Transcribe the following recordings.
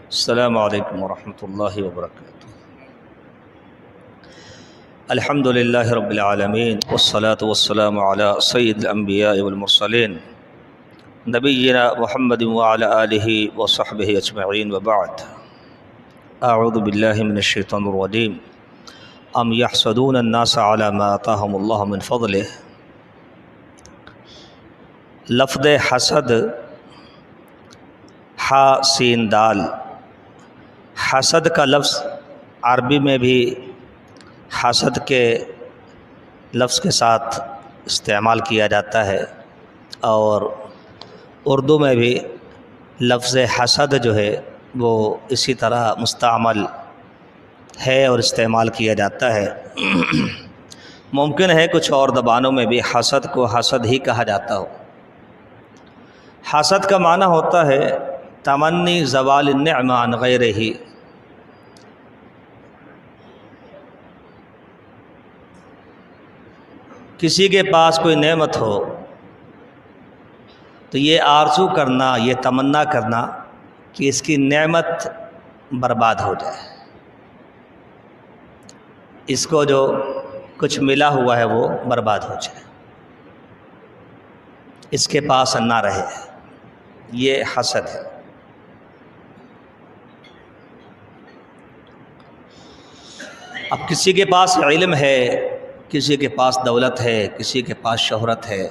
السلام علیکم ورحمۃ اللہ وبرکاتہ۔ الحمد للہ رب العالمین والصلاة والسلام علی سید الانبیاء والمرسلین نبینا محمد وعلی آلہ وصحبہ اجمعین وبعد۔ اعوذ باللہ من الشیطان الرجیم۔ ام یحسدون الناس علی ما آتاہم اللہ من فضلہ۔ لفظ حسد حا سین دال، حسد کا لفظ عربی میں بھی حسد کے لفظ کے ساتھ استعمال کیا جاتا ہے، اور اردو میں بھی لفظ حسد جو ہے وہ اسی طرح مستعمل ہے اور استعمال کیا جاتا ہے۔ ممکن ہے کچھ اور زبانوں میں بھی حسد کو حسد ہی کہا جاتا ہو۔ حسد کا معنی ہوتا ہے تمنی زوال النعمہ عن غیرہ۔ کسی کے پاس کوئی نعمت ہو تو یہ آرزو کرنا، یہ تمنا کرنا کہ اس کی نعمت برباد ہو جائے، اس کو جو کچھ ملا ہوا ہے وہ برباد ہو جائے، اس کے پاس نہ رہے، یہ حسد ہے۔ اب کسی کے پاس علم ہے، کسی کے پاس دولت ہے، کسی کے پاس شہرت ہے،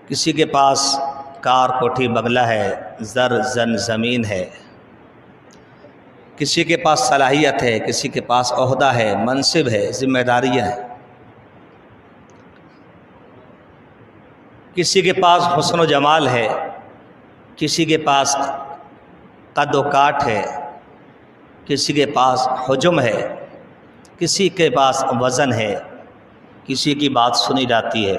کسی کے پاس کار کوٹھی بنگلہ ہے، زر زن زمین ہے، کسی کے پاس صلاحیت ہے، کسی کے پاس عہدہ ہے، منصب ہے، ذمہ داریاں ہیں، کسی کے پاس حسن و جمال ہے، کسی کے پاس قد و کاٹ ہے، کسی کے پاس حجم ہے، کسی کے پاس وزن ہے، کسی کی بات سنی جاتی ہے۔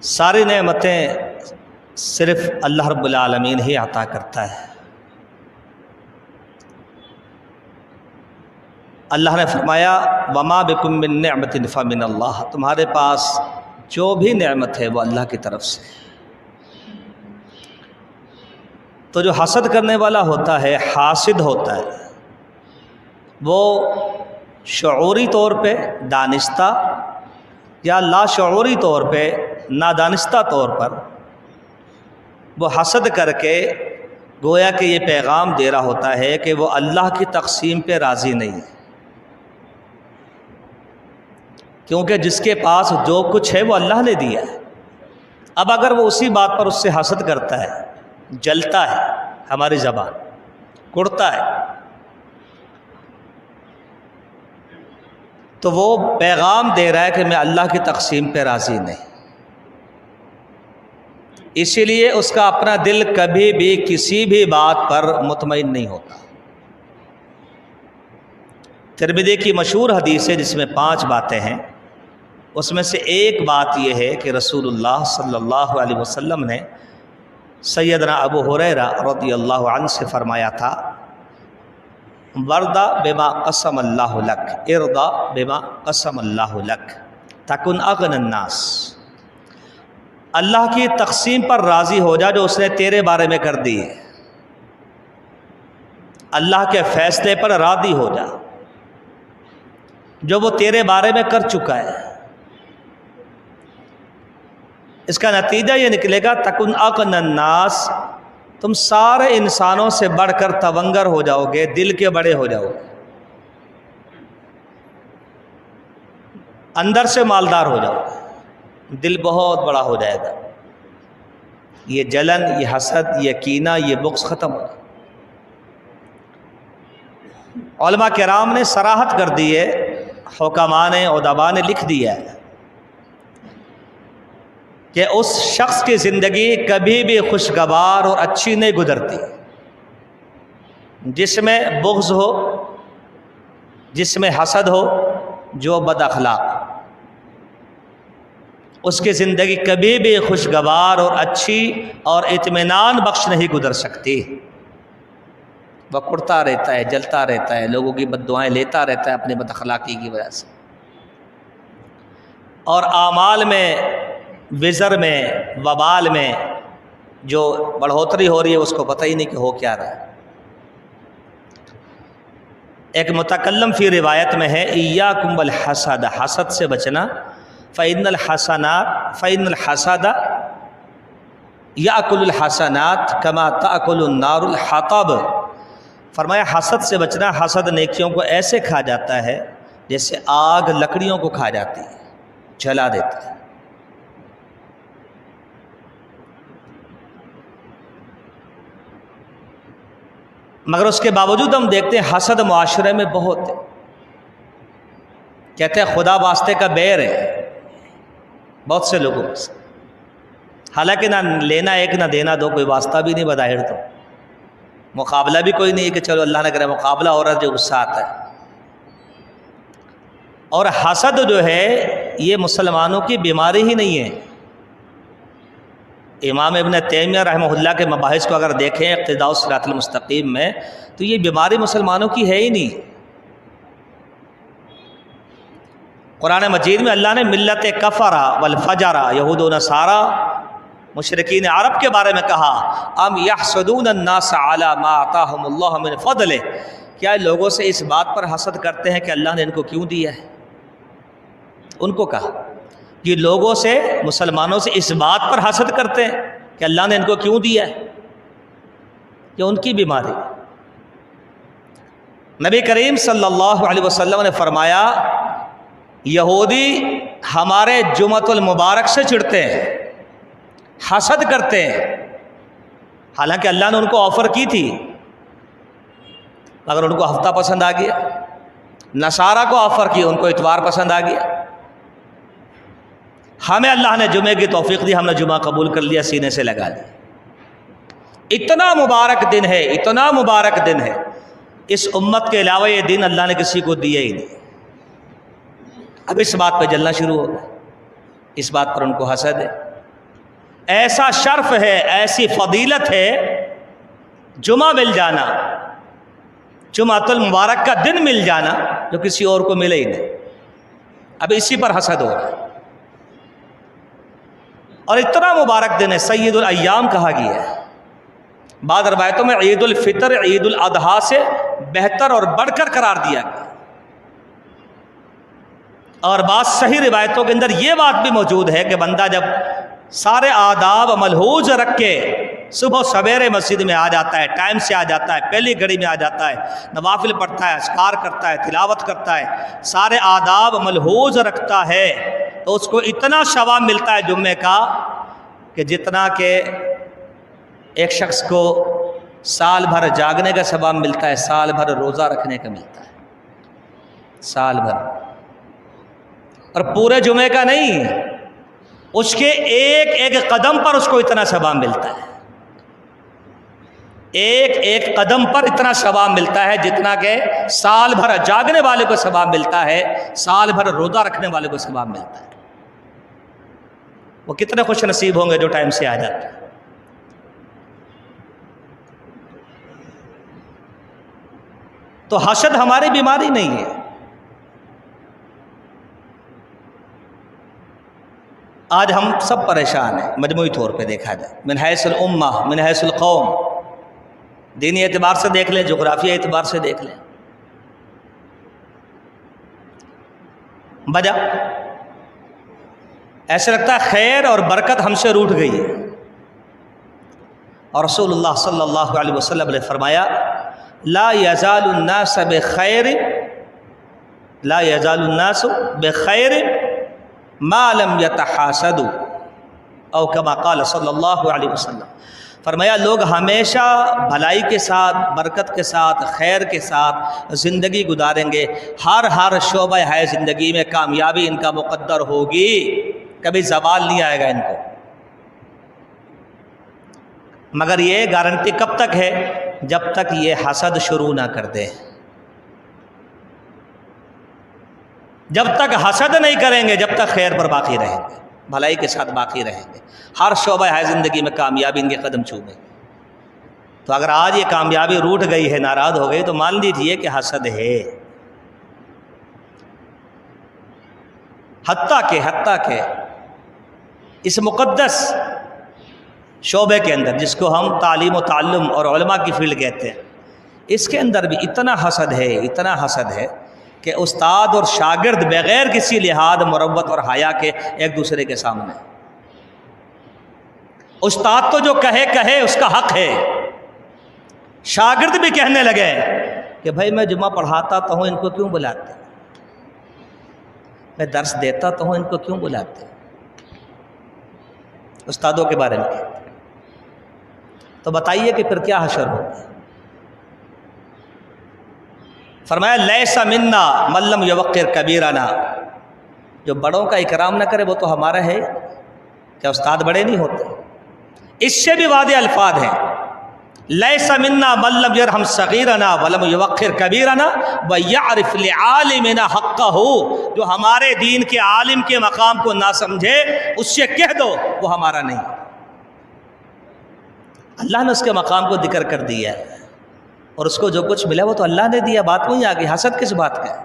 ساری نعمتیں صرف اللہ رب العالمین ہی عطا کرتا ہے۔ اللہ نے فرمایا وما بکم من نعمت فمن اللہ، تمہارے پاس جو بھی نعمت ہے وہ اللہ کی طرف سے۔ تو جو حسد کرنے والا ہوتا ہے، حاسد ہوتا ہے، وہ شعوری طور پہ دانستہ یا لاشعوری طور پہ نادانستہ طور پر وہ حسد کر کے گویا کہ یہ پیغام دے رہا ہوتا ہے کہ وہ اللہ کی تقسیم پہ راضی نہیں ہے، کیونکہ جس کے پاس جو کچھ ہے وہ اللہ نے دیا ہے۔ اب اگر وہ اسی بات پر اس سے حسد کرتا ہے، جلتا ہے، ہماری زبان کڑتا ہے، تو وہ پیغام دے رہا ہے کہ میں اللہ کی تقسیم پہ راضی نہیں۔ اسی لیے اس کا اپنا دل کبھی بھی کسی بھی بات پر مطمئن نہیں ہوتا۔ ترمذی کی مشہور حدیث ہے جس میں 5 باتیں ہیں، اس میں سے ایک بات یہ ہے کہ رسول اللہ صلی اللہ علیہ وسلم نے سیدنا ابو ہریرہ رضی اللہ عنہ سے فرمایا تھا وَرْضَ بِمَا قَسَمَ اللَّهُ لَكَ اِرْضَ بِمَا قَسَمَ اللَّهُ لَكَ تَكُنْ أَغْنَى النَّاسِ، اللہ کی تقسیم پر راضی ہو جا جو اس نے تیرے بارے میں کر دی ہے، اللہ کے فیصلے پر راضی ہو جا جو وہ تیرے بارے میں کر چکا ہے۔ اس کا نتیجہ یہ نکلے گا تکن اغنى الناس، تم سارے انسانوں سے بڑھ کر تونگر ہو جاؤ گے، دل کے بڑے ہو جاؤ گے، اندر سے مالدار ہو جاؤ گے، دل بہت بڑا ہو جائے گا، یہ جلن، یہ حسد، یہ کینہ، یہ بغض ختم ہو۔ علماء کرام نے صراحت کر دی ہے، حکماء نے، ادباء نے لکھ دیا ہے کہ اس شخص کی زندگی کبھی بھی خوشگوار اور اچھی نہیں گزرتی جس میں بغض ہو، جس میں حسد ہو، جو بد اخلاق، اس کی زندگی کبھی بھی خوشگوار اور اچھی اور اطمینان بخش نہیں گزر سکتی۔ وہ کڑتا رہتا ہے، جلتا رہتا ہے، لوگوں کی بد دعائیں لیتا رہتا ہے اپنی بد اخلاقی کی وجہ سے، اور اعمال میں، وزر میں، وبال میں جو بڑھوتری ہو رہی ہے اس کو پتہ ہی نہیں کہ ہو کیا رہا ہے۔ ایک متکلم فی روایت میں ہے ایاکم والحسد، حسد سے بچنا، فإن الحسد یأکل الحسنات کما تأکل النار الحطب، فرمایا حسد سے بچنا، حسد نیکیوں کو ایسے کھا جاتا ہے جیسے آگ لکڑیوں کو کھا جاتی ہے، جلا دیتا ہے۔ مگر اس کے باوجود ہم دیکھتے ہیں حسد معاشرے میں بہت ہے، کہتے ہیں خدا واسطے کا بیر ہے بہت سے لوگوں سے، حالانکہ نہ لینا ایک نہ دینا دو، کوئی واسطہ بھی نہیں بظاہر، تو مقابلہ بھی کوئی نہیں ہے کہ چلو اللہ نہ کرے مقابلہ ہو رہا ہے جو غصہ آتا ہے۔ اور حسد جو ہے یہ مسلمانوں کی بیماری ہی نہیں ہے۔ امام ابن تیمیہ رحمہ اللہ کے مباحث کو اگر دیکھیں اقتداء الصراط المستقیم میں، تو یہ بیماری مسلمانوں کی ہے ہی نہیں۔ قرآن مجید میں اللہ نے ملت کفرہ والفجرہ، یہود و نصارہ، مشرکین عرب کے بارے میں کہا، ام یحسدون الناس علی ما آتاہم اللہ من فضلہ، کیا لوگوں سے اس بات پر حسد کرتے ہیں کہ اللہ نے ان کو کیوں دیا ہے؟ ان کو کہا یہ لوگوں سے، مسلمانوں سے اس بات پر حسد کرتے ہیں کہ اللہ نے ان کو کیوں دیا ہے، یہ ان کی بیماری۔ نبی کریم صلی اللہ علیہ وسلم نے فرمایا یہودی ہمارے جمعۃ المبارک سے چڑھتے ہیں، حسد کرتے ہیں، حالانکہ اللہ نے ان کو آفر کی تھی مگر ان کو ہفتہ پسند آ گیا، نصارہ کو آفر کی ان کو اتوار پسند آ گیا، ہمیں اللہ نے جمعے کی توفیق دی، ہم نے جمعہ قبول کر لیا، سینے سے لگا لیا۔ اتنا مبارک دن ہے، اتنا مبارک دن ہے، اس امت کے علاوہ یہ دن اللہ نے کسی کو دیا ہی نہیں۔ اب اس بات پہ جلنا شروع ہو گیا، اس بات پر ان کو حسد ہے۔ ایسا شرف ہے، ایسی فضیلت ہے، جمعہ مل جانا، جمعۃ المبارک کا دن مل جانا جو کسی اور کو ملے ہی نہیں، اب اسی پر حسد ہو رہا ہے۔ اور اتنا مبارک دن ہے، سید الایام کہا گیا ہے، بعض روایتوں میں عید الفطر، عید الاضحیٰ سے بہتر اور بڑھ کر قرار دیا گیا، اور بعض صحیح روایتوں کے اندر یہ بات بھی موجود ہے کہ بندہ جب سارے آداب ملحوظ رکھ کے صبح سویرے مسجد میں آ جاتا ہے، ٹائم سے آ جاتا ہے، پہلی گھڑی میں آ جاتا ہے، نوافل پڑھتا ہے، اذکار کرتا ہے، تلاوت کرتا ہے، سارے آداب ملحوظ رکھتا ہے، تو اس کو اتنا ثواب ملتا ہے جمعے کا کہ جتنا کہ ایک شخص کو سال بھر جاگنے کا ثواب ملتا ہے، سال بھر روزہ رکھنے کا ملتا ہے، سال بھر۔ اور پورے جمعے کا نہیں، اس کے ایک ایک قدم پر اس کو اتنا ثواب ملتا ہے، ایک ایک قدم پر اتنا ثواب ملتا ہے جتنا کہ سال بھر جاگنے والے کو ثواب ملتا ہے، سال بھر روزہ رکھنے والے کو ثواب ملتا ہے۔ وہ کتنے خوش نصیب ہوں گے جو ٹائم سے آ جاتے ہیں۔ تو حسد ہماری بیماری نہیں ہے۔ آج ہم سب پریشان ہیں مجموعی طور پہ دیکھا جائے، من حیث الامہ، من حیث القوم، دینی اعتبار سے دیکھ لیں، جغرافیہ اعتبار سے دیکھ لیں۔ وجہ ایسے لگتا ہے خیر اور برکت ہم سے روٹھ گئی ہے، اور رسول اللہ صلی اللہ علیہ وسلم نے فرمایا لا یزال الناس بخیر، لا یزال الناس بخیر ما لم یتحاسدوا، او کما قال صلی اللہ علیہ وسلم، فرمایا لوگ ہمیشہ بھلائی کے ساتھ، برکت کے ساتھ، خیر کے ساتھ زندگی گزاریں گے، ہر شعبہ ہے زندگی میں کامیابی ان کا مقدر ہوگی، کبھی زوال نہیں آئے گا ان کو۔ مگر یہ گارنٹی کب تک ہے؟ جب تک یہ حسد شروع نہ کر دے، جب تک حسد نہیں کریں گے، جب تک خیر پر باقی رہیں گے، بھلائی کے ساتھ باقی رہیں گے، ہر شعبہ ہے زندگی میں کامیابی ان کے قدم چومے۔ تو اگر آج یہ کامیابی روٹ گئی ہے، ناراض ہو گئی، تو مان لیجیے کہ حسد ہے۔ حتیٰ کہ اس مقدس شعبے کے اندر، جس کو ہم تعلیم و تعلم اور علماء کی فیلڈ کہتے ہیں، اس کے اندر بھی اتنا حسد ہے کہ استاد اور شاگرد بغیر کسی لحاظ، مروت اور حیا کے ایک دوسرے کے سامنے، استاد تو جو کہے اس کا حق ہے، شاگرد بھی کہنے لگے کہ بھائی میں جمعہ پڑھاتا تو ہوں، ان کو کیوں بلاتے؟ میں درس دیتا تو ہوں، ان کو کیوں بلاتے؟ استادوں کے بارے میں کہتے۔ تو بتائیے کہ پھر کیا حشر ہوگا؟ فرمایا لیس منا من لم یوقر کبیرنا، جو بڑوں کا اکرام نہ کرے وہ تو ہمارا ہے۔ کیا استاد بڑے نہیں ہوتے؟ اس سے بھی واضح الفاظ ہیں، لیس منا من لم یرحم صغیرنا ولم یوقر کبیرنا ویعرف لعالمنا حقہ، جو ہمارے دین کے عالم کے مقام کو نہ سمجھے اس سے کہہ دو وہ ہمارا نہیں۔ اللہ نے اس کے مقام کو ذکر کر دیا ہے، اور اس کو جو کچھ ملا وہ تو اللہ نے دیا، بات وہیں آ گئی، حسد کس بات کا ہے؟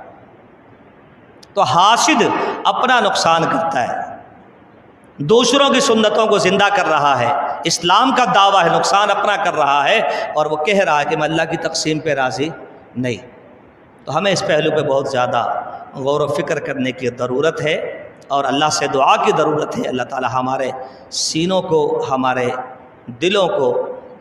تو حاسد اپنا نقصان کرتا ہے، دوسروں کی سنتوں کو زندہ کر رہا ہے، اسلام کا دعویٰ ہے، نقصان اپنا کر رہا ہے، اور وہ کہہ رہا ہے کہ میں اللہ کی تقسیم پہ راضی نہیں۔ تو ہمیں اس پہلو پہ بہت زیادہ غور و فکر کرنے کی ضرورت ہے، اور اللہ سے دعا کی ضرورت ہے۔ اللہ تعالی ہمارے سینوں کو، ہمارے دلوں کو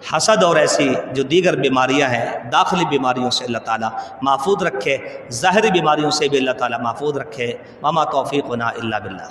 حسد اور ایسی جو دیگر بیماریاں ہیں، داخلی بیماریوں سے اللہ تعالیٰ محفوظ رکھے، ظاہری بیماریوں سے بھی اللہ تعالیٰ محفوظ رکھے۔ وما توفیقنا الا باللہ۔